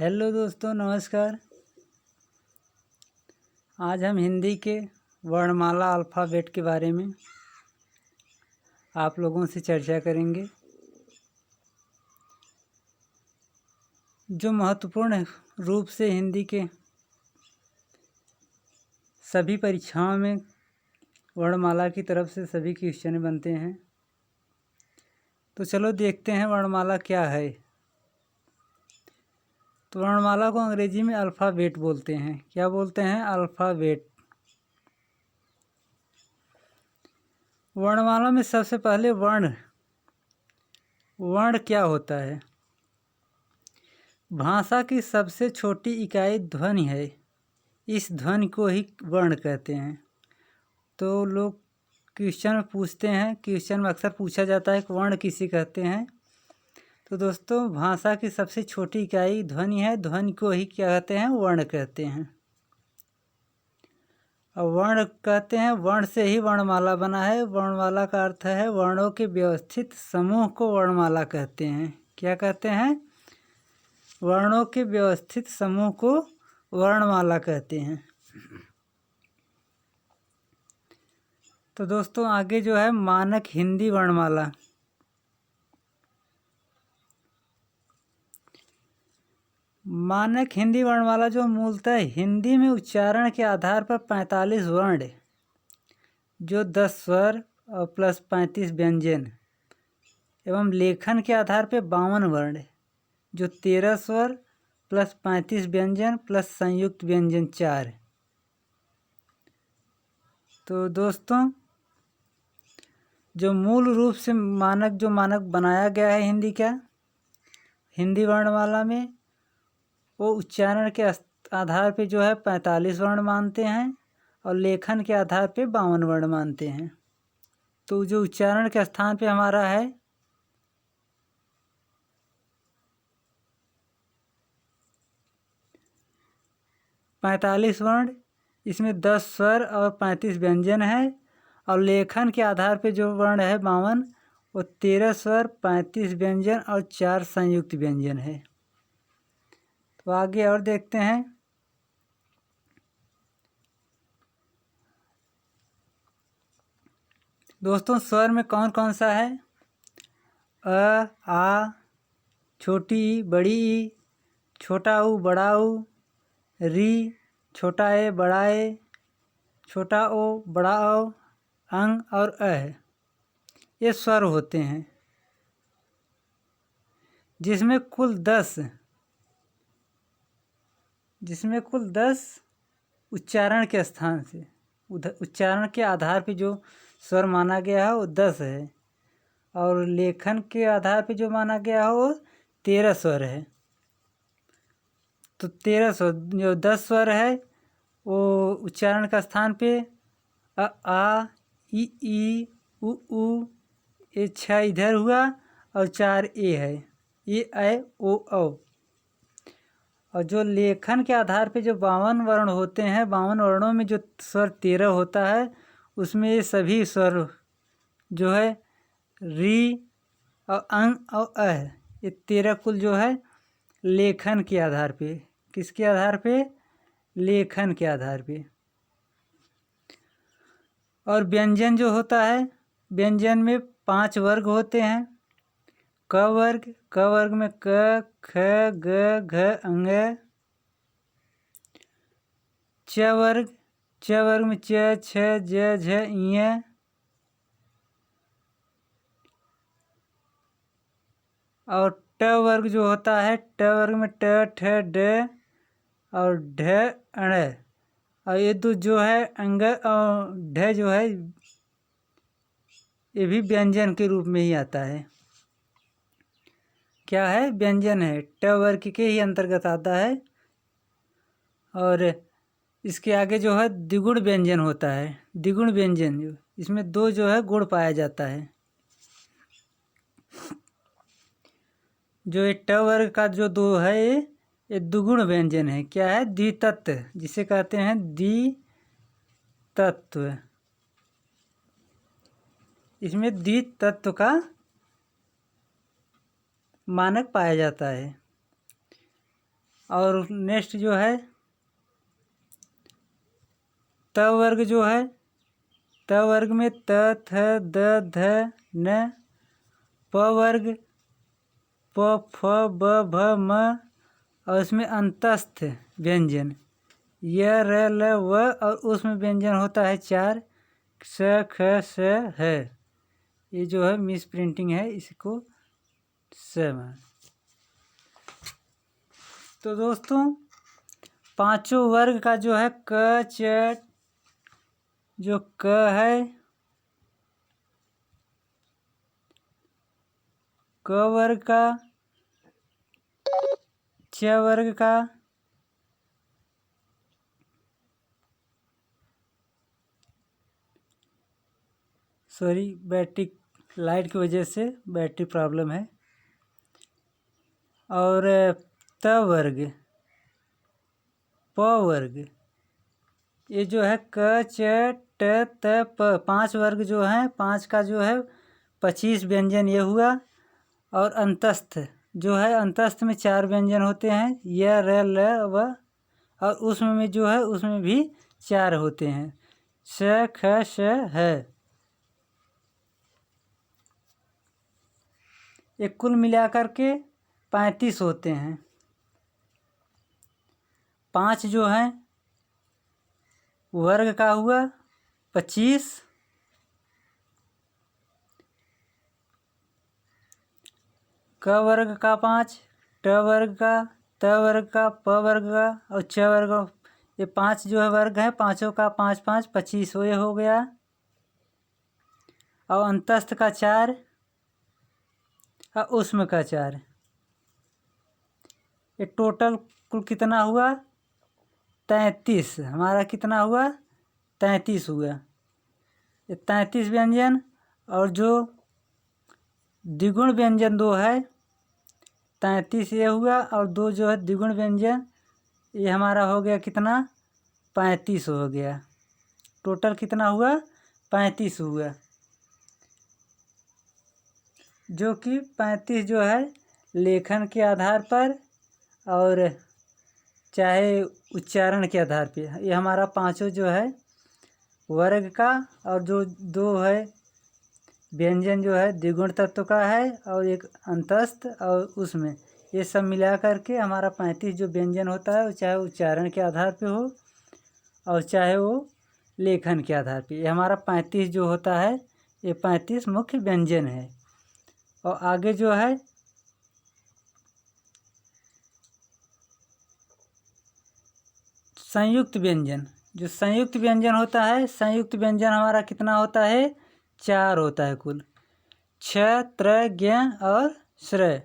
Hello दोस्तों, नमस्कार। आज हम हिंदी के वर्णमाला अल्फ़ाबेट के बारे में आप लोगों से चर्चा करेंगे। जो महत्वपूर्ण रूप से हिंदी के सभी परीक्षाओं में वर्णमाला की तरफ से सभी क्वेश्चन बनते हैं। तो चलो देखते हैं वर्णमाला क्या है। तो वर्णमाला को अंग्रेजी में अल्फ़ाबेट बोलते हैं। क्या बोलते हैं? अल्फ़ाबेट। वर्णमाला में सबसे पहले वर्ण क्या होता है? भाषा की सबसे छोटी इकाई ध्वनि है। इस ध्वनि को ही वर्ण कहते हैं। तो लोग क्वेश्चन में पूछते हैं, क्वेश्चन में अक्सर पूछा जाता है कि वर्ण किसे कहते हैं। तो दोस्तों, भाषा की सबसे छोटी इकाई ध्वनि है। ध्वनि को ही क्या कहते हैं? वर्ण कहते हैं। और वर्ण कहते हैं, वर्ण से ही वर्णमाला बना है। वर्णमाला का अर्थ है वर्णों के व्यवस्थित समूह को वर्णमाला कहते हैं। क्या कहते हैं? वर्णों के व्यवस्थित समूह को वर्णमाला कहते हैं। तो दोस्तों, आगे जो है मानक हिंदी वर्णमाला। मानक हिंदी वर्णमाला जो मूलतः हिंदी में उच्चारण के आधार पर 45 वर्ण, जो 10 स्वर और प्लस 35 व्यंजन, एवं लेखन के आधार पर 52 वर्ण, जो 13 स्वर प्लस 35 व्यंजन प्लस संयुक्त व्यंजन 4। तो दोस्तों, जो मूल रूप से मानक बनाया गया है हिंदी वर्णमाला में, वो उच्चारण के आधार पे जो है 45 वर्ण मानते हैं और लेखन के आधार पे 52 वर्ण मानते हैं। तो जो उच्चारण के स्थान पे हमारा है 45 वर्ण, इसमें 10 स्वर और 35 व्यंजन है। और लेखन के आधार पे जो वर्ण है 52, वो 13 स्वर, 35 व्यंजन और 4 संयुक्त व्यंजन है। तो आगे और देखते हैं। दोस्तों, स्वर में कौन कौन सा है? अ, आ, छोटी ई, बड़ी ई, छोटा ऊ, बड़ा ऊ, री, छोटा ए, बड़ा ए, छोटा ओ, बड़ा ओ, अंग और अ, ये स्वर होते हैं, जिसमें कुल 10 उच्चारण के स्थान से उच्चारण के आधार पे जो स्वर माना गया है वो 10 है। और लेखन के आधार पे जो माना गया है वो 13 स्वर है। तो 13 स्वर, जो 10 स्वर है वो उच्चारण का स्थान पे अ, आ, ई, उ, ये 6 इधर हुआ और 4 ए है, ये ऐ ओ औ। और जो लेखन के आधार पे जो 52 वर्ण होते हैं, 52 वर्णों में जो स्वर 13 होता है, उसमें ये सभी स्वर जो है री और अंग और अ, ये 13 कुल जो है लेखन के आधार पे। किसके आधार पे? लेखन के आधार पे। और व्यंजन जो होता है, व्यंजन में 5 वर्ग होते हैं। क वर्ग में क, ख, ग, घ, अंग। च वर्ग में च, छ, ज, झ, ञ। और ट वर्ग जो होता है, ट वर्ग में ट, ठ, ड और ढ, अण। और ये दो जो है अंग और ढ जो है, ये भी व्यंजन के रूप में ही आता है। क्या है? व्यंजन है, ट वर्ग के ही अंतर्गत आता है। और इसके आगे जो है द्विगुण व्यंजन होता है। द्विगुण व्यंजन जो इसमें 2 जो है गुण पाया जाता है। जो ये ट वर्ग का जो 2 है, ये दुगुण व्यंजन है। क्या है? द्वितत्व, जिसे कहते हैं द्वितत्व। इसमें द्वितत्व का मानक पाया जाता है। और नेक्स्ट जो है त वर्ग जो है, त वर्ग में त, थ, द, ध, न। प वर्ग प, फ, ब, भ, म। और इसमें अंतस्थ व्यंजन य, र, ल, व। और उसमें व्यंजन होता है 4 स, ख, स, है। ये जो है मिस प्रिंटिंग है, इसको स मान। तो दोस्तों पांचों वर्ग का जो है क, च, जो क है, क वर्ग का, च वर्ग का, सॉरी बैटरी लाइट की वजह से बैटरी प्रॉब्लम है। और त वर्ग, प वर्ग, ये जो है क, च, ट, त, प। 5 वर्ग जो हैं, 5 का जो है 25 व्यंजन ये हुआ। और अंतस्थ जो है, अंतस्थ में 4 व्यंजन होते हैं य, र, ल, व। और उसमें में जो है उसमें भी 4 होते हैं स, ख, श, है। ये कुल मिलाकर के 35 होते हैं। 5 जो है वर्ग का हुआ 25, क वर्ग का 5, ट वर्ग का, त वर्ग का, प वर्ग का और च वर्ग का। ये 5 जो है वर्ग है, पाँचों का 5 5 25 ये हो गया। और अंतस्थ का 4 और उष्म का 4। ये टोटल कुल कितना हुआ 33। हमारा कितना हुआ 33 हुआ। ये 33 व्यंजन। और जो द्विगुण व्यंजन 2 है, 33 ये हुआ और 2 जो है द्विगुण व्यंजन, ये हमारा हो गया कितना 35 हो गया। टोटल कितना हुआ 35 हुआ। जो कि 35 जो है लेखन के आधार पर और चाहे उच्चारण के आधार पे, ये हमारा पांचों जो है वर्ग का। और जो 2 है व्यंजन जो है द्विगुण तत्व का है और एक अंतस्थ, और उसमें ये सब मिला करके हमारा 35 जो व्यंजन होता है, वो चाहे उच्चारण के आधार पे हो और चाहे वो लेखन के आधार पे, ये हमारा 35 जो होता है, ये 35 मुख्य व्यंजन है। और आगे जो है संयुक्त व्यंजन, जो संयुक्त व्यंजन होता है, संयुक्त व्यंजन हमारा कितना होता है 4 होता है कुल। छ, त्र, ज्ञ और श्र,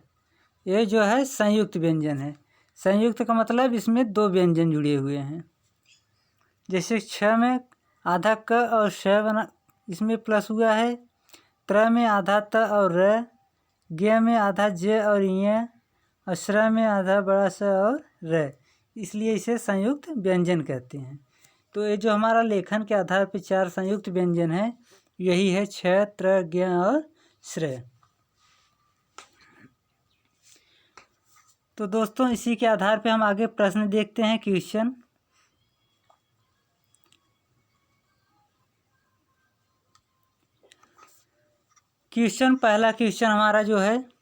ये जो है संयुक्त व्यंजन है। संयुक्त का मतलब इसमें 2 व्यंजन जुड़े हुए हैं। जैसे छ में आधा क और श बना, इसमें प्लस हुआ है। त्र में आधा त और र, ज्ञ में आधा ज और य, और श्र में आधा बड़ा स और र, इसलिए इसे संयुक्त व्यंजन कहते हैं। तो ये जो हमारा लेखन के आधार पर 4 संयुक्त व्यंजन है, यही है छ, त्र, ज्ञ और श्र। तो दोस्तों इसी के आधार पे हम आगे प्रश्न देखते हैं। क्वेश्चन पहला क्वेश्चन हमारा जो है,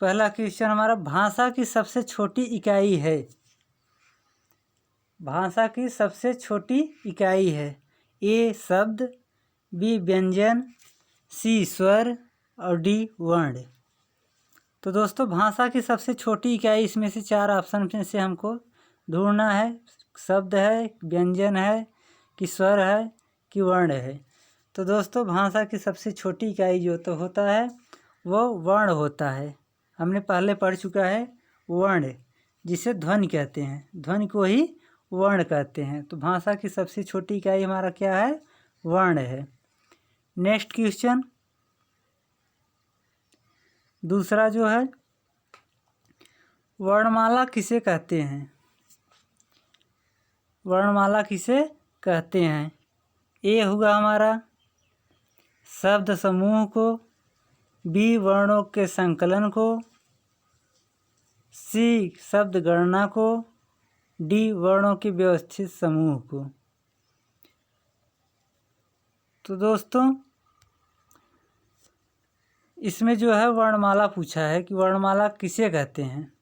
पहला क्वेश्चन हमारा भाषा की सबसे छोटी इकाई है। भाषा की सबसे छोटी इकाई है। ए शब्द, बी व्यंजन, सी स्वर और डी वर्ण। तो दोस्तों भाषा की सबसे छोटी इकाई, इसमें से 4 ऑप्शन में से हमको ढूंढना है। शब्द है, व्यंजन है, कि स्वर है, कि वर्ण है। तो दोस्तों भाषा की सबसे छोटी इकाई जो तो होता है वो वर्ण होता है। हमने पहले पढ़ चुका है वर्ण, जिसे ध्वनि कहते हैं, ध्वनि को ही वर्ण कहते हैं। तो भाषा की सबसे छोटी इकाई हमारा क्या है वर्ण है। नेक्स्ट क्वेश्चन दूसरा जो है, वर्णमाला किसे कहते हैं। वर्णमाला किसे कहते हैं। ए हुआ हमारा शब्द समूह को, बी वर्णों के संकलन को, सी शब्द गणना को, डी वर्णों के व्यवस्थित समूह को। तो दोस्तों इसमें जो है वर्णमाला पूछा है कि वर्णमाला किसे कहते हैं।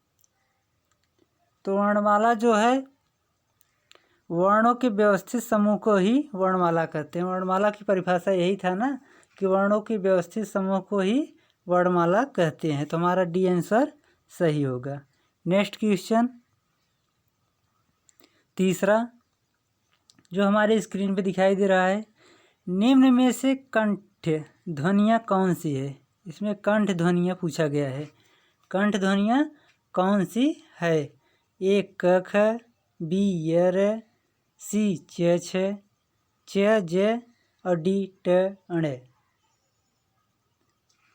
तो वर्णमाला जो है वर्णों के व्यवस्थित समूह को ही वर्णमाला कहते हैं। वर्णमाला की परिभाषा यही था ना कि वर्णों के व्यवस्थित समूह को ही वर्णमाला कहते हैं। तो हमारा डी आंसर सही होगा। नेक्स्ट क्वेश्चन तीसरा जो हमारे स्क्रीन पे दिखाई दे रहा है, निम्न में से कंठ ध्वनियाँ कौन सी है। इसमें कंठ ध्वनियाँ पूछा गया है। कंठ ध्वनियाँ कौन सी है। ए क ख, बी य र, सी च छ, च ज और डी ट ण।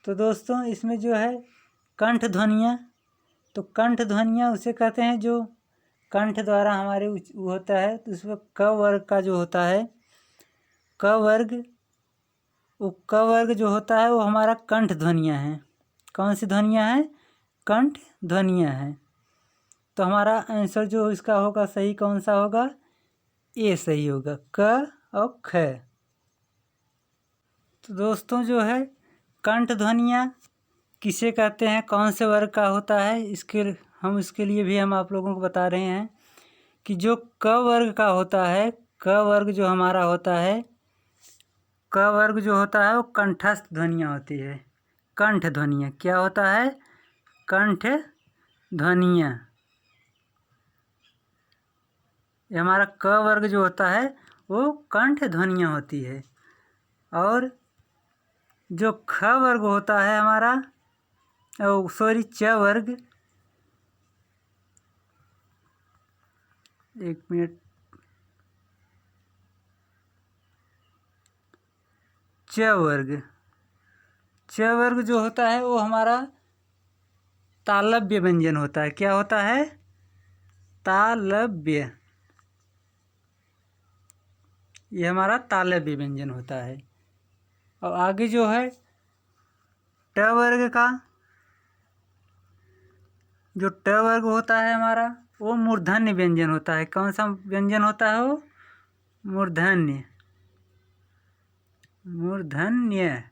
तो दोस्तों इसमें जो है कंठ ध्वनियाँ, तो कंठ ध्वनियाँ उसे कहते हैं जो कंठ द्वारा हमारे होता है। तो उसमें क वर्ग का जो होता है, क वर्ग, वो क वर्ग जो होता है वो हमारा कंठ ध्वनियाँ हैं। कौन सी ध्वनियाँ हैं। कंठ ध्वनियाँ हैं। तो हमारा आंसर जो इसका होगा सही कौन सा होगा। ए सही होगा, क और ख। तो दोस्तों जो है कंठ ध्वनियाँ किसे कहते हैं, कौन से वर्ग का होता है, इसके लिए भी हम आप लोगों को बता रहे हैं कि जो क वर्ग का होता है, क वर्ग जो हमारा होता है, क वर्ग जो होता है वो कंठस्थ ध्वनियाँ होती है। कंठ ध्वनियाँ क्या होता है, कंठ ध्वनियाँ। ये हमारा क वर्ग जो होता है वो कंठ ध्वनियाँ होती है। और जो ख वर्ग होता है हमारा, च वर्ग, एक मिनट, च वर्ग जो होता है वो हमारा तालव्य व्यंजन होता है। क्या होता है, तालव्य। ये हमारा तालव्य व्यंजन होता है। और आगे जो है ट वर्ग का, जो ट वर्ग होता है हमारा वो मूर्धन्य व्यंजन होता है। कौन सा व्यंजन होता है वो, मूर्धन्य।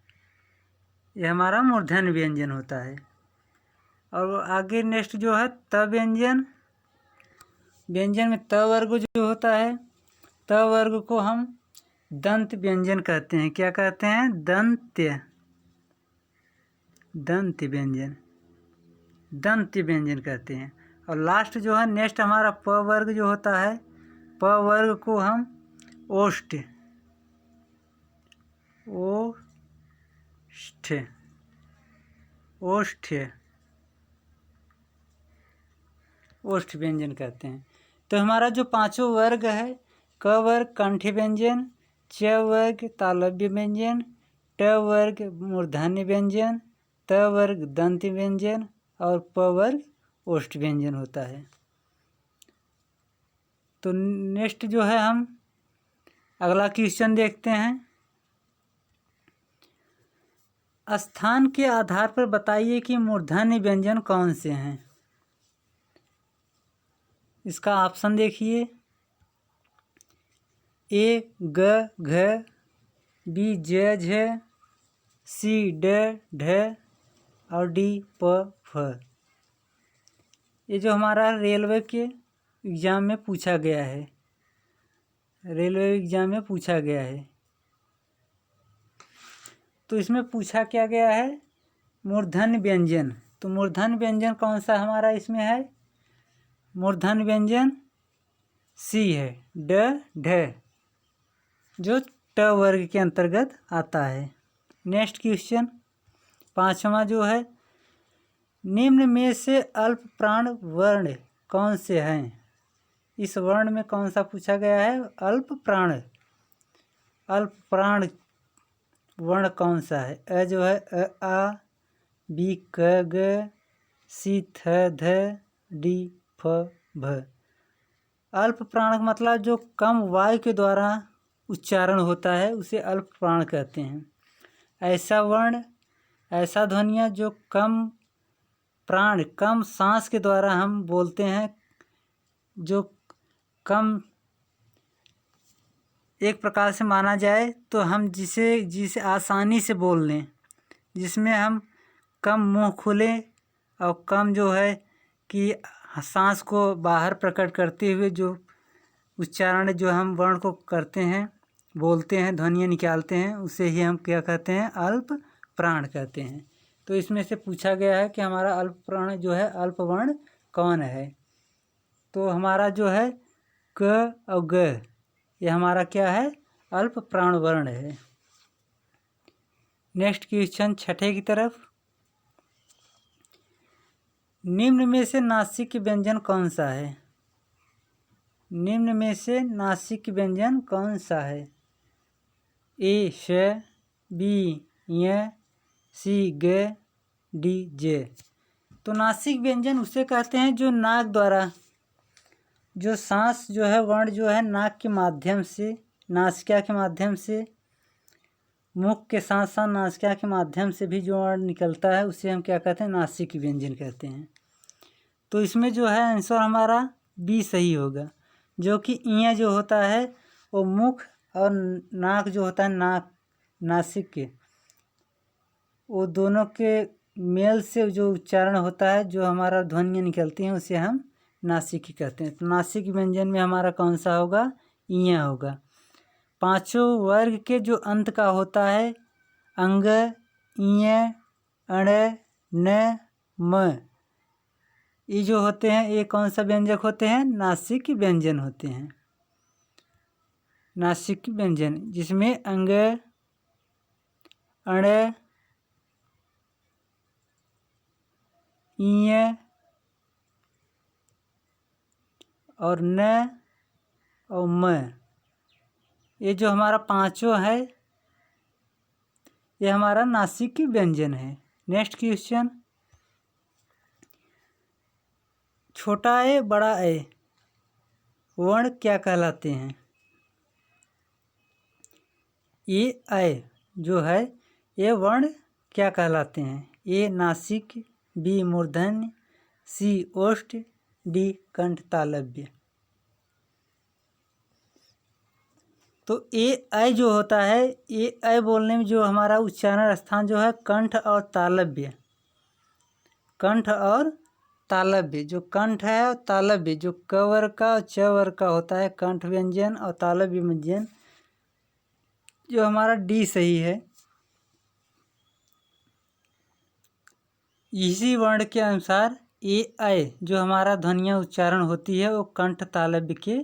ये हमारा मूर्धन्य व्यंजन होता है। और आगे नेक्स्ट जो है त व्यंजन। व्यंजन में त वर्ग जो होता है, त वर्ग को हम दंत व्यंजन कहते हैं। क्या कहते हैं, दंत व्यंजन कहते हैं। और लास्ट जो है नेक्स्ट हमारा प वर्ग जो होता है, प वर्ग को हम ओष्ठ व्यंजन कहते हैं। तो हमारा जो पांचों वर्ग है, क वर्ग कंठ व्यंजन, च वर्ग तालव्य व्यंजन, ट वर्ग मूर्धन्य व्यंजन, त वर्ग दंत व्यंजन और प वर्ग ओष्ठ व्यंजन होता है। तो नेक्स्ट जो है हम अगला क्वेश्चन देखते हैं। स्थान के आधार पर बताइए कि मूर्धन्य व्यंजन कौन से हैं। इसका ऑप्शन देखिए, ए ग घ, बी ज झ, सी ड ढ और डी प फ। ये जो हमारा रेलवे के एग्ज़ाम में पूछा गया है, तो इसमें पूछा क्या गया है, मूर्धन्य व्यंजन। तो मूर्धन्य व्यंजन कौन सा हमारा इसमें है, मूर्धन्य व्यंजन सी है, ड ढ, जो ट वर्ग के अंतर्गत आता है। नेक्स्ट क्वेश्चन पांचवा जो है, निम्न में से अल्प प्राण वर्ण कौन से हैं। इस वर्ण में कौन सा पूछा गया है, अल्प प्राण वर्ण कौन सा है। अ जो है अ आ, बी क ग, सी थ ध, डी फ भ। अल्प प्राण मतलब जो कम वायु के द्वारा उच्चारण होता है उसे अल्प प्राण कहते हैं। ऐसा वर्ण, ऐसा ध्वनियाँ जो कम प्राण, कम सांस के द्वारा हम बोलते हैं, जो कम एक प्रकार से माना जाए तो हम जिसे आसानी से बोल लें, जिसमें हम कम मुंह खुलें और कम जो है कि सांस को बाहर प्रकट करते हुए जो उच्चारण जो हम वर्ण को करते हैं, बोलते हैं, ध्वनियाँ निकालते हैं, उसे ही हम क्या कहते हैं? अल्प प्राण कहते हैं। तो इसमें से पूछा गया है कि हमारा अल्प प्राण जो है अल्प वर्ण कौन है? तो हमारा जो है क और ग, ये हमारा क्या है? अल्प प्राण वर्ण है। नेक्स्ट क्वेश्चन छठे की तरफ। निम्न में से नासिक व्यंजन कौन सा है? निम्न में से नासिक व्यंजन कौन सा है? ए श, बी य, सी ग, डी जे। तो नासिक व्यंजन उसे कहते हैं जो नाक द्वारा, जो सांस जो है, वर्ण जो है नाक के माध्यम से, नासिका के माध्यम से, मुख के साथ साथ नासिका के माध्यम से भी जो वर्ण निकलता है उसे हम क्या कहते हैं? नासिक व्यंजन कहते हैं। तो इसमें जो है आंसर हमारा बी सही होगा, जो कि इया जो होता है वो मुख और नाक जो होता है, नासिक के, वो दोनों के मेल से जो उच्चारण होता है, जो हमारा ध्वनियाँ निकलती हैं, उसे हम नासिकी कहते हैं। तो नासिक व्यंजन में हमारा कौन सा होगा? इया होगा। पांचों वर्ग के जो अंत का होता है, अंग, इय, अण, न, म, ये जो होते हैं ये कौन सा व्यंजक होते हैं? नासिक व्यंजन होते हैं। नासिक व्यंजन जिसमें अंग, अण, इय और न और म, ये जो हमारा पांचों है ये हमारा नासिक व्यंजन है। Next question. छोटा ए बड़ा ए वर्ण क्या कहलाते हैं? ये ए जो है ये वर्ण क्या कहलाते हैं? ए नासिक, बी मूर्धन्य, सी ओष्ठ, डी कंठ तालव्य। तो ए जो होता है, ए बोलने में जो हमारा उच्चारण स्थान जो है कंठ और तालव्य, कंठ और तालव्य, जो कंठ है और तालव्य, जो क वर्ग का और च वर्ग का होता है कंठ व्यंजन और तालव्य व्यंजन, जो हमारा डी सही है। इसी वर्ण के अनुसार ए जो हमारा ध्वनियाँ उच्चारण होती है वो कंठ तालव्य के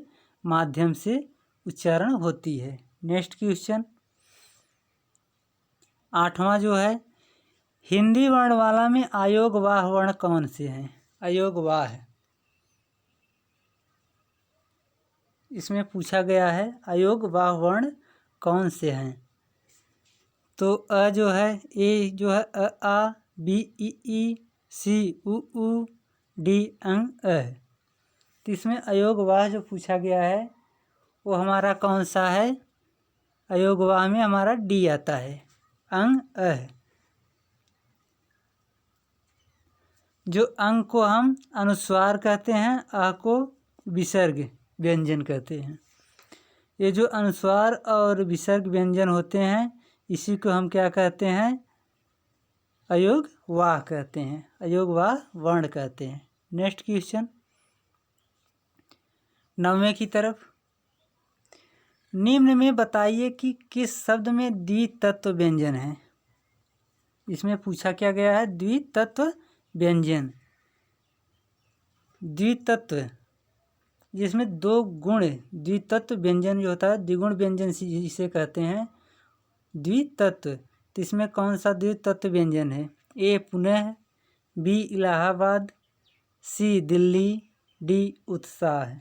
माध्यम से उच्चारण होती है। नेक्स्ट क्वेश्चन आठवां जो है, हिंदी वर्णमाला में अयोगवाह वर्ण कौन से हैं? अयोगवाह इसमें पूछा गया है अयोगवाह वर्ण कौन से हैं? तो अ जो है, ए जो है अ आ, बी ई, सी उ, डी अंग अ। तो इसमें अयोगवाह जो पूछा गया है वो हमारा कौन सा है? अयोगवाह में हमारा डी आता है, अंग अ। जो अंग को हम अनुस्वार कहते हैं, अ को विसर्ग व्यंजन कहते हैं। ये जो अनुस्वार और विसर्ग व्यंजन होते हैं इसी को हम क्या कहते हैं? अयोगवाह कहते हैं, अयोगवाह वर्ण कहते हैं। नेक्स्ट क्वेश्चन 9वें की तरफ। निम्न में बताइए कि किस शब्द में द्वितत्व व्यंजन है? इसमें पूछा क्या गया है? द्वितत्व व्यंजन। द्वितत्व जिसमें दो गुण, द्वितत्व व्यंजन जो होता है द्विगुण व्यंजन जिसे कहते हैं द्वितत्व। तो इसमें कौन सा द्वितत्व व्यंजन है? ए पुनः, बी इलाहाबाद, सी दिल्ली, डी उत्साह।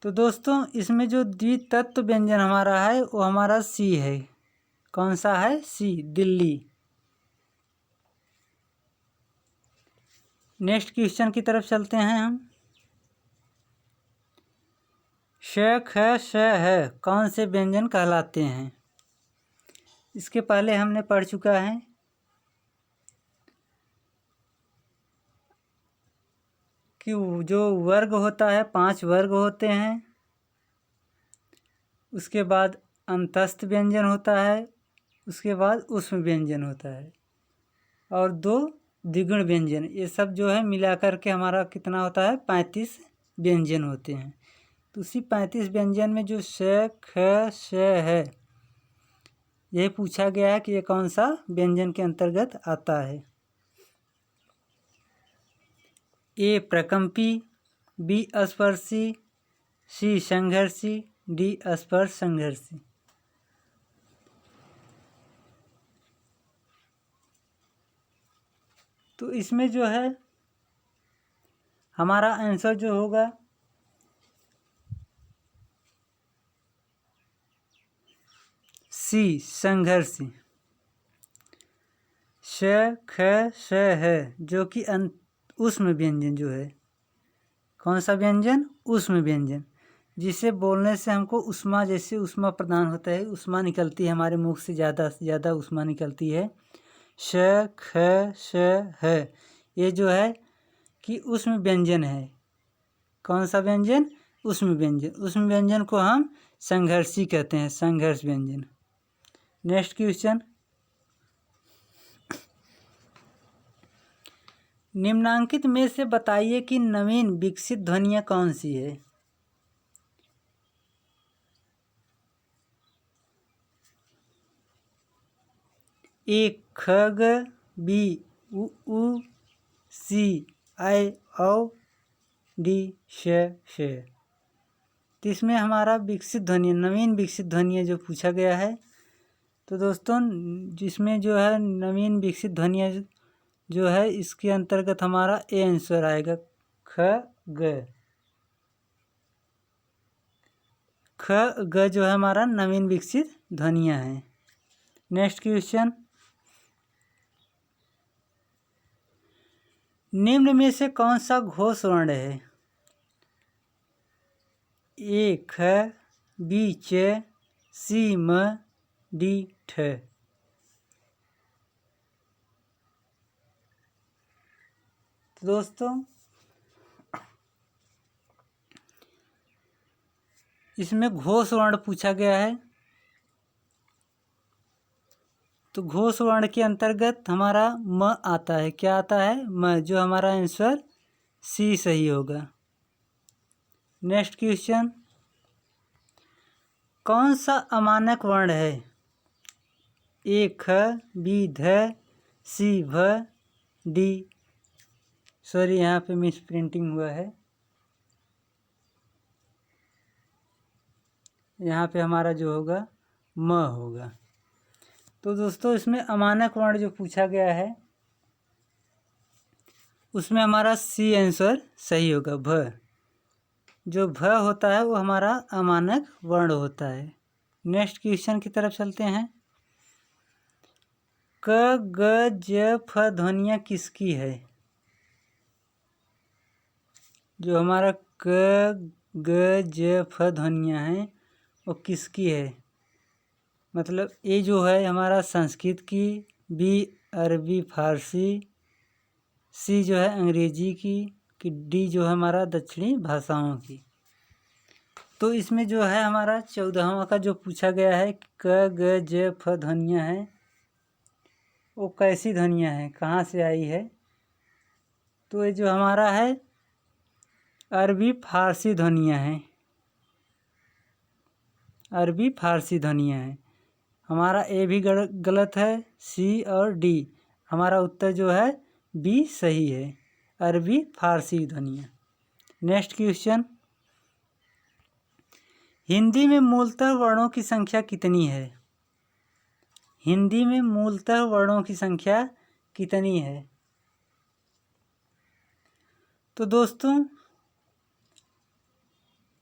तो दोस्तों इसमें जो द्वितत्व व्यंजन हमारा है वो हमारा सी है। कौन सा है? सी, दिल्ली। नेक्स्ट क्वेश्चन की तरफ चलते हैं हम। श ख श है कौन से व्यंजन कहलाते हैं? इसके पहले हमने पढ़ चुका है कि जो वर्ग होता है 5 वर्ग होते हैं। उसके बाद अंतस्थ व्यंजन होता है, उसके बाद ऊष्म व्यंजन होता है और 2 द्विगुण व्यंजन। ये सब जो है मिलाकर के हमारा कितना होता है 35 व्यंजन होते हैं। तो उसी 35 व्यंजन में जो श ख श है यही पूछा गया है कि ये कौन सा व्यंजन के अंतर्गत आता है। ए प्रकंपी, बी स्पर्शी, सी संघर्षी, डी स्पर्श संघर्षी। तो इसमें जो है हमारा आंसर जो होगा सी संघर्षी। श ख श है जो कि ऊष्म व्यंजन जो है। कौन सा व्यंजन? ऊष्म व्यंजन, जिसे बोलने से हमको ऊष्मा, जैसे ऊष्मा प्रदान होता है, ऊष्मा निकलती है हमारे मुख से ज़्यादा ऊष्मा निकलती है। श ख श है ये जो है कि ऊष्म व्यंजन है। कौन सा व्यंजन? ऊष्म व्यंजन। ऊष्म व्यंजन को हम संघर्षी कहते हैं, संघर्ष व्यंजन। Next question. निम्नांकित में से बताइए कि नवीन विकसित ध्वनियाँ कौन सी है? ए ख ग, बी उ ऊ, सी आई औ, डी श श। तो इसमें हमारा विकसित ध्वनि, नवीन विकसित ध्वनियाँ जो पूछा गया है, तो दोस्तों जिसमें जो है नवीन विकसित ध्वनियाँ जो है इसके अंतर्गत हमारा ए आंसर आएगा, ख ग। ख ग जो है हमारा नवीन विकसित ध्वनियाँ हैं। Next question. निम्न में से कौन सा घोष वर्ण है? ए ख, बी च, सी म, डी ठ। तो दोस्तों इसमें घोष वर्ण पूछा गया है, तो घोष वर्ण के अंतर्गत हमारा म आता है। क्या आता है? म, जो हमारा आंसर सी सही होगा। Next question. कौन सा अमानक वर्ण है? ए ख, बी ध, सी भ, डी। सॉरी यहाँ पे मिस प्रिंटिंग हुआ है, यहाँ पे हमारा जो होगा म होगा। तो दोस्तों इसमें अमानक वर्ण जो पूछा गया है उसमें हमारा सी आंसर सही होगा, भ। जो भ होता है वो हमारा अमानक वर्ण होता है। नेक्स्ट क्वेश्चन की तरफ चलते हैं। क ग ज फ ध्वनियाँ किसकी है? जो हमारा क ग ज फ ध्वनियाँ हैं वो किसकी है? मतलब ए जो है हमारा संस्कृत की, बी अरबी फारसी, सी जो है अंग्रेजी की, कि डी जो है हमारा दक्षिणी भाषाओं की। तो इसमें जो है हमारा 14वां का जो पूछा गया है क ग ज फ ध्वनियाँ हैं वो कैसी ध्वनियाँ हैं, कहाँ से आई है? तो ये जो हमारा है अरबी फारसी ध्वनियाँ हैं, अरबी फारसी ध्वनियाँ हैं। हमारा ए भी गलत है, सी और डी। हमारा उत्तर जो है बी सही है, अरबी फारसी ध्वनियाँ। Next question. हिंदी में मूलतः वर्णों की संख्या कितनी है? हिंदी में मूलतः वर्णों की संख्या कितनी है? तो दोस्तों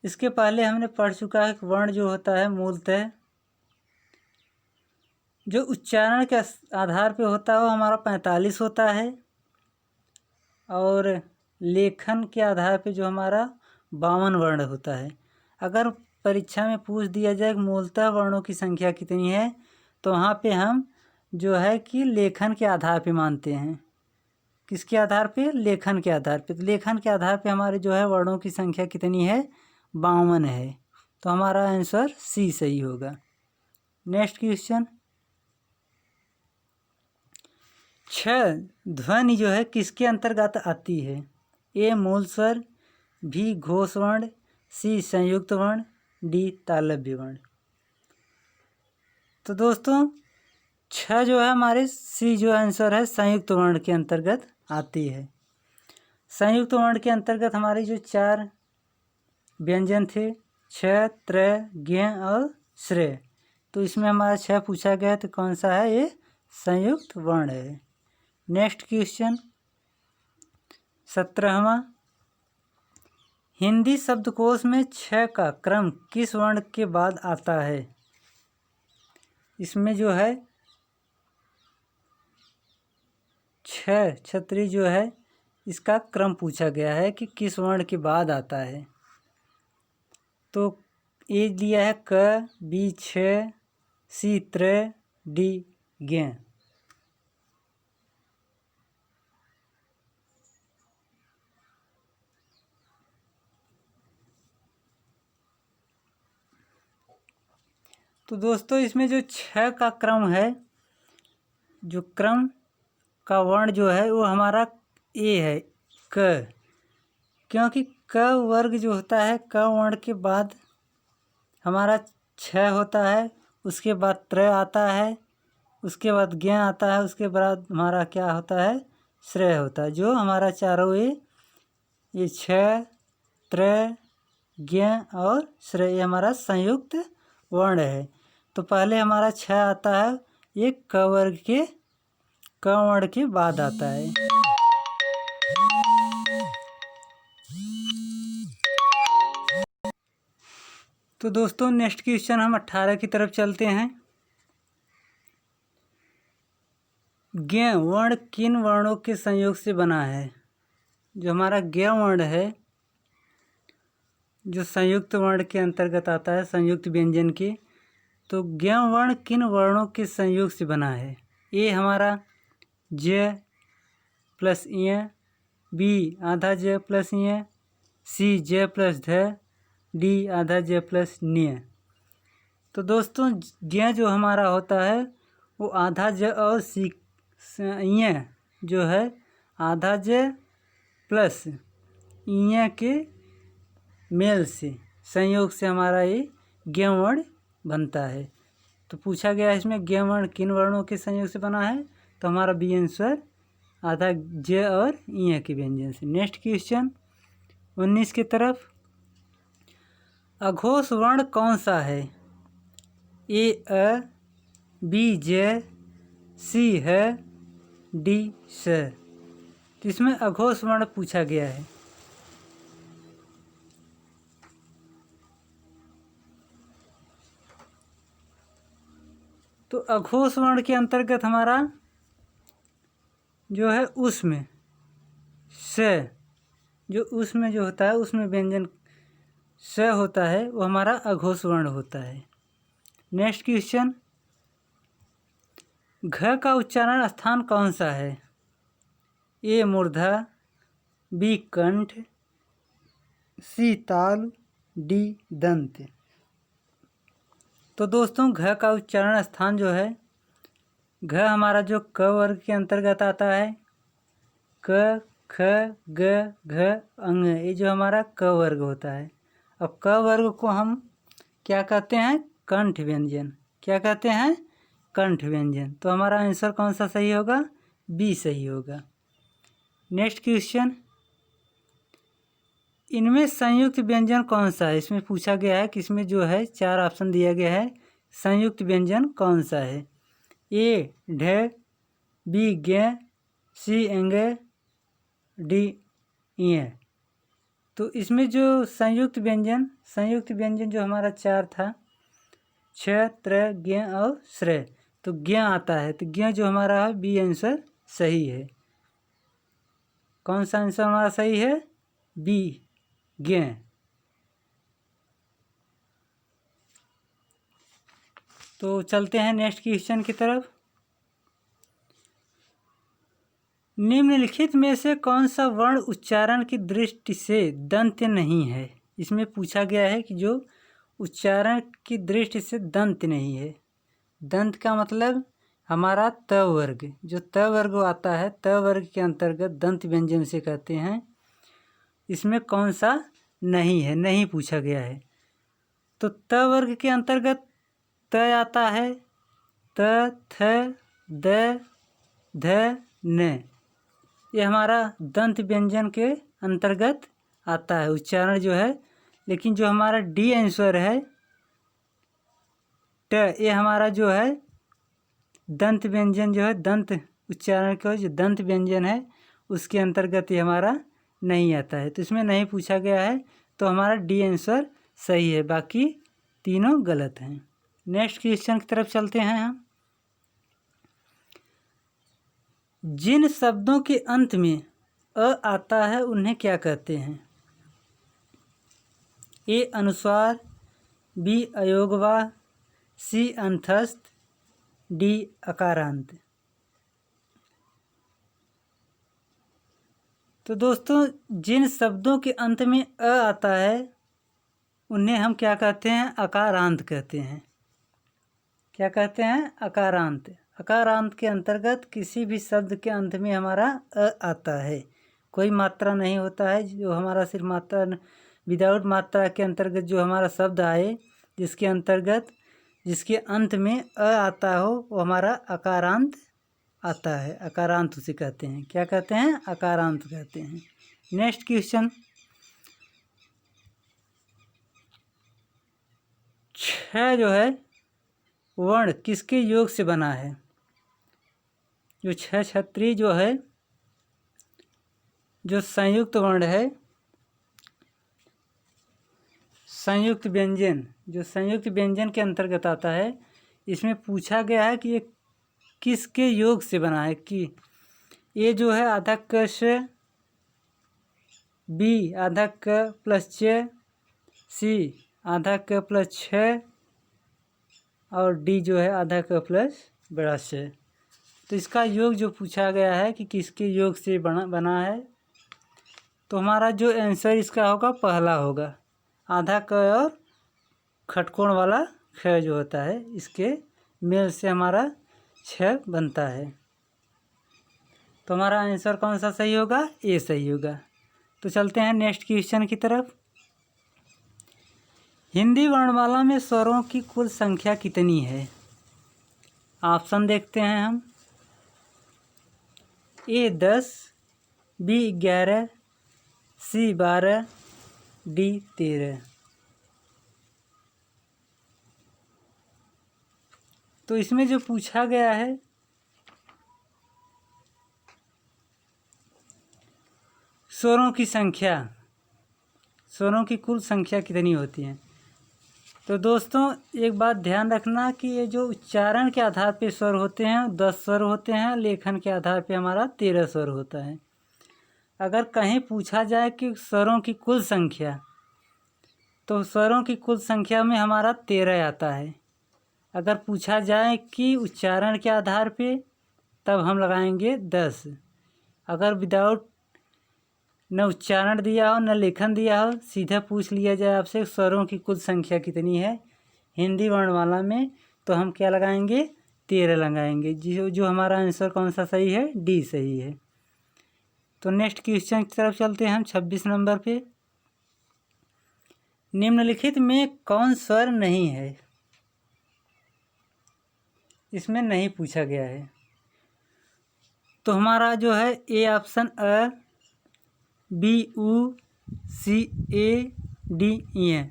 इसके पहले हमने पढ़ चुका है कि वर्ण जो होता है मूलतः जो उच्चारण के आधार पे होता है वो हमारा 45 होता है, और लेखन के आधार पे जो हमारा 52 वर्ण होता है। अगर परीक्षा में पूछ दिया जाए कि मूलतः वर्णों की संख्या कितनी है, तो वहाँ पे हम जो है कि लेखन के आधार पे मानते हैं। किसके आधार पे? लेखन के आधार पे। तो लेखन के आधार पे हमारे जो है वर्णों की संख्या कितनी है? 52 है। तो हमारा आंसर सी सही होगा। नेक्स्ट क्वेश्चन, छह ध्वनि जो है किसके अंतर्गत आती है? ए मूल स्वर, बी घोष वर्ण, सी संयुक्त वर्ण, डी तालव्य वर्ण। तो दोस्तों छह जो है हमारे सी जो आंसर है संयुक्त वर्ण के अंतर्गत आती है। संयुक्त वर्ण के अंतर्गत हमारे जो 4 व्यंजन थे, छ, त्र, ज्ञ और श्रेय, तो इसमें हमारा 6 पूछा गया, तो कौन सा है? ये संयुक्त वर्ण है। नेक्स्ट क्वेश्चन 17वां, हिंदी शब्दकोश में 6 का क्रम किस वर्ण के बाद आता है? इसमें जो है 6 छतरी जो है इसका क्रम पूछा गया है कि किस वर्ण के बाद आता है। तो ए दिया है क, बी छ, सी त्र, डी ज्ञ। तो दोस्तों इसमें जो 6 का क्रम है, जो क्रम का वर्ण जो है वो हमारा ए है, क। क्योंकि क वर्ग जो होता है, क वर्ण के बाद हमारा 6 होता है, उसके बाद त्र आता है, उसके बाद ज्ञ आता है, उसके बाद हमारा क्या होता है? श्रेय होता है। जो हमारा चारों ये 6, त्र, ज्ञ और श्रेय हमारा संयुक्त वर्ण है। तो पहले हमारा 6 आता है, ये क वर्ग के क वर्ण के बाद आता है। तो दोस्तों नेक्स्ट क्वेश्चन हम 18 की तरफ चलते हैं। ज्ञ वर्ण किन वर्णों के संयोग से बना है? जो हमारा ज्ञ वर्ण है, जो संयुक्त वर्ण के अंतर्गत आता है, संयुक्त व्यंजन के, तो ज्ञ वर्ण किन वर्णों के संयोग से बना है? ए हमारा ज प्लस ञ, बी आधा ज प्लस ञ, सी ज प्लस ध, डी आधा ज प्लस न्य। तो दोस्तों ज्ञ जो हमारा होता है वो आधा ज और सी ञ जो है आधा ज प्लस ञ के मेल से संयोग से हमारा ये ज्ञ वर्ण बनता है। तो पूछा गया है इसमें ज्ञ वर्ण किन वर्णों के संयोग से बना है? तो हमारा बी आंसर आधा ज और ञ के व्यंजन से। नेक्स्ट क्वेश्चन 19 की तरफ, अघोष वर्ण कौन सा है? ए अ, बी ज, सी है, डी स। तो इसमें अघोष वर्ण पूछा गया है। तो अघोष वर्ण के अंतर्गत हमारा जो है उसमें स, जो उसमें जो होता है उसमें व्यंजन स होता है, वो हमारा अघोष वर्ण होता है। नेक्स्ट क्वेश्चन, घ का उच्चारण स्थान कौन सा है? ए मूर्धा, बी कंठ, सी ताल, डी दंत। तो दोस्तों घ का उच्चारण स्थान जो है, घ हमारा जो क वर्ग के अंतर्गत आता है, क, ख, ग, घ, अंग, ये जो हमारा क वर्ग होता है। अब क वर्ग को हम क्या कहते हैं? कंठ व्यंजन। क्या कहते हैं? कंठ व्यंजन। तो हमारा आंसर कौन सा सही होगा? बी सही होगा। नेक्स्ट क्वेश्चन, इनमें संयुक्त व्यंजन कौन सा है? इसमें पूछा गया है कि इसमें जो है 4 ऑप्शन दिया गया है, संयुक्त व्यंजन कौन सा है? ए ढ, बी ज्ञ, सी अंग, डी ञ। तो इसमें जो संयुक्त व्यंजन जो हमारा 4 था, छ, त्र, ज्ञ और श्रेय, तो ज्ञ आता है। तो ज्ञ जो हमारा है बी आंसर सही है। कौन सा आंसर हमारा सही है? बी, गे। तो चलते हैं नेक्स्ट क्वेश्चन की तरफ। निम्नलिखित में से कौन सा वर्ण उच्चारण की दृष्टि से दंत नहीं है? इसमें पूछा गया है कि जो उच्चारण की दृष्टि से दंत नहीं है। दंत का मतलब हमारा त वर्ग, जो त वर्ग आता है, त वर्ग के अंतर्गत दंत व्यंजन से कहते हैं। इसमें कौन सा नहीं है, नहीं पूछा गया है। तो त वर्ग के अंतर्गत त आता है, त, थ, द, ध, न। ये हमारा दंत व्यंजन के अंतर्गत आता है उच्चारण जो है। लेकिन जो हमारा डी आंसर है ट, ये हमारा जो है दंत व्यंजन जो है, दंत उच्चारण का जो दंत व्यंजन है उसके अंतर्गत ये हमारा नहीं आता है। तो इसमें नहीं पूछा गया है, तो हमारा डी आंसर सही है, बाकी तीनों गलत हैं। नेक्स्ट क्वेश्चन की तरफ चलते हैं हम। जिन शब्दों के अंत में अ आता है उन्हें क्या कहते हैं? ए अनुस्वार, बी अयोगवाह, सी अंतस्थ, डी अकारांत। तो दोस्तों, जिन शब्दों के अंत में अ आता है उन्हें हम क्या कहते हैं? अकारांत कहते हैं। क्या कहते हैं? अकारांत। अकारांत के अंतर्गत किसी भी शब्द के अंत में हमारा अ आता है, कोई मात्रा नहीं होता है। जो हमारा सिर्फ मात्रा, विदाउट मात्रा के अंतर्गत जो हमारा शब्द आए, जिसके अंतर्गत जिसके अंत में अ आता हो, वो हमारा अकारांत आता है। अकारांत उसे कहते हैं। क्या कहते हैं? अकारांत कहते हैं। Next question. 6 जो है वर्ण किसके योग से बना है? जो 6 छत्री जो है, जो संयुक्त वर्ण है, संयुक्त व्यंजन, जो संयुक्त व्यंजन के अंतर्गत आता है, इसमें पूछा गया है कि ये किसके योग से बना है। कि ये जो है आधा क से, बी आधा क प्लस च, सी आधा क प्लस 6 और डी जो है आधा क प्लस बड़ा श। तो इसका योग जो पूछा गया है कि किसके योग से बना है, तो हमारा जो आंसर इसका होगा पहला होगा। आधा क और खटकोण वाला ख जो होता है, इसके मेल से हमारा 6 बनता है। तो हमारा आंसर कौन सा सही होगा? ए सही होगा। तो चलते हैं नेक्स्ट क्वेश्चन की तरफ। हिंदी वर्णमाला में स्वरों की कुल संख्या कितनी है? ऑप्शन देखते हैं हम। ए 10, बी 11, सी 12, डी 13। तो इसमें जो पूछा गया है, स्वरों की संख्या, स्वरों की कुल संख्या कितनी होती है? तो दोस्तों, एक बात ध्यान रखना कि ये जो उच्चारण के आधार पे स्वर होते हैं 10 स्वर होते हैं, लेखन के आधार पे हमारा 13 स्वर होता है। अगर कहीं पूछा जाए कि स्वरों की कुल संख्या, तो स्वरों की कुल संख्या में हमारा 13 आता है। अगर पूछा जाए कि उच्चारण के आधार पे, तब हम लगाएंगे 10। अगर विदाउट न उच्चारण दिया हो न लेखन दिया हो, सीधा पूछ लिया जाए आपसे स्वरों की कुल संख्या कितनी है हिंदी वर्णमाला में, तो हम क्या लगाएंगे? 13 लगाएंगे। जो हमारा आंसर कौन सा सही है? डी सही है। तो नेक्स्ट क्वेश्चन की तरफ चलते हैं हम 26 नंबर पे। निम्नलिखित में कौन स्वर नहीं है? इसमें नहीं पूछा गया है। तो हमारा जो है ए ऑप्शन अ, बी उ, सी ए, डी ई।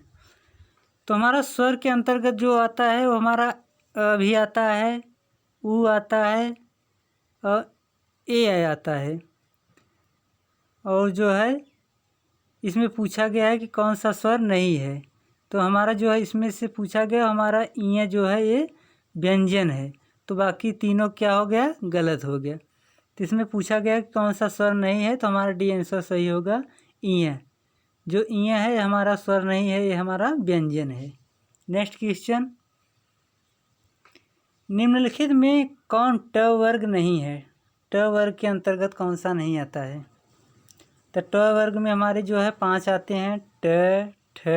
तो हमारा स्वर के अंतर्गत जो आता है वो हमारा अ भी आता है, उ आता है और ए आता है। और जो है इसमें पूछा गया है कि कौन सा स्वर नहीं है, तो हमारा जो है इसमें से पूछा गया हमारा ई जो है ये व्यंजन है। तो बाकी तीनों क्या हो गया? गलत हो गया। तो इसमें पूछा गया कि कौन सा स्वर नहीं है, तो हमारा डी आंसर सही होगा इ। जो इ है हमारा स्वर नहीं है, ये हमारा व्यंजन है। नेक्स्ट क्वेश्चन, निम्नलिखित में कौन ट वर्ग नहीं है? ट वर्ग के अंतर्गत कौन सा नहीं आता है? तो ट वर्ग में हमारे जो है 5 आते हैं, ट, ठ,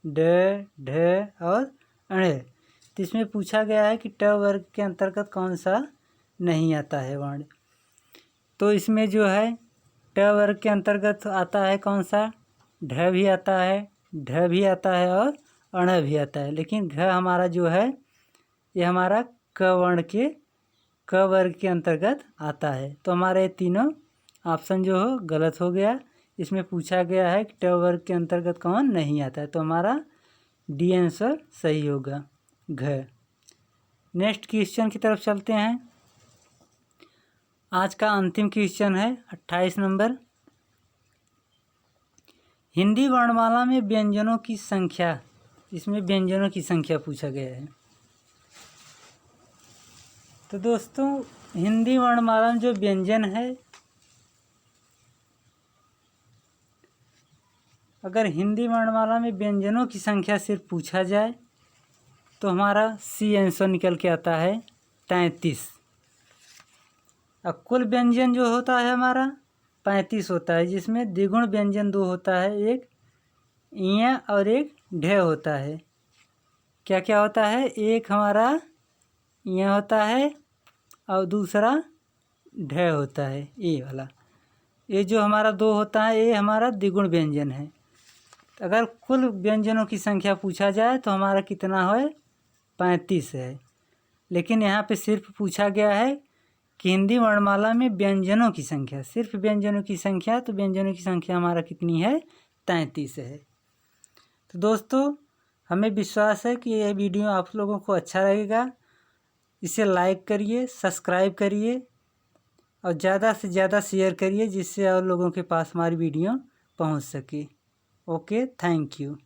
ड, ढ और अण। तो इसमें पूछा गया है कि ट वर्ग के अंतर्गत कौन सा नहीं आता है वर्ण। तो इसमें जो है ट वर्ग के अंतर्गत आता है कौन सा? ढ भी आता है, ढ भी आता है और अण भी आता है। लेकिन घ हमारा जो है ये हमारा क वर्ण के क वर्ग के अंतर्गत आता है। तो हमारे तीनों ऑप्शन जो हो गलत हो गया। इसमें पूछा गया है कि ट वर्ग के अंतर्गत कौन नहीं आता है, तो हमारा डी आंसर सही होगा घ। नेक्स्ट क्वेश्चन की तरफ चलते हैं। आज का अंतिम क्वेश्चन है 28 नंबर। हिंदी वर्णमाला में व्यंजनों की संख्या, इसमें व्यंजनों की संख्या पूछा गया है। तो दोस्तों हिंदी वर्णमाला में जो व्यंजन है, अगर हिंदी वर्णमाला में व्यंजनों की संख्या सिर्फ पूछा जाए तो हमारा सी आंसर निकल के आता है 33। अब कुल व्यंजन जो होता है हमारा 35 होता है, जिसमें द्विगुण व्यंजन 2 होता है, एक इ और एक ढ होता है। क्या क्या होता है? एक हमारा इ होता है और दूसरा ढ होता है, ए वाला। ये जो हमारा 2 होता है ये हमारा द्विगुण व्यंजन है। अगर कुल व्यंजनों की संख्या पूछा जाए तो हमारा कितना है? 35 है। लेकिन यहाँ पे सिर्फ पूछा गया है कि हिंदी वर्णमाला में व्यंजनों की संख्या, सिर्फ व्यंजनों की संख्या। तो व्यंजनों की संख्या हमारा कितनी है? 33 है। तो दोस्तों हमें विश्वास है कि यह वीडियो आप लोगों को अच्छा लगेगा। इसे लाइक करिए, सब्सक्राइब करिए और ज़्यादा से ज़्यादा शेयर करिए, जिससे और लोगों के पास हमारी वीडियो पहुंच सके। Okay, thank you.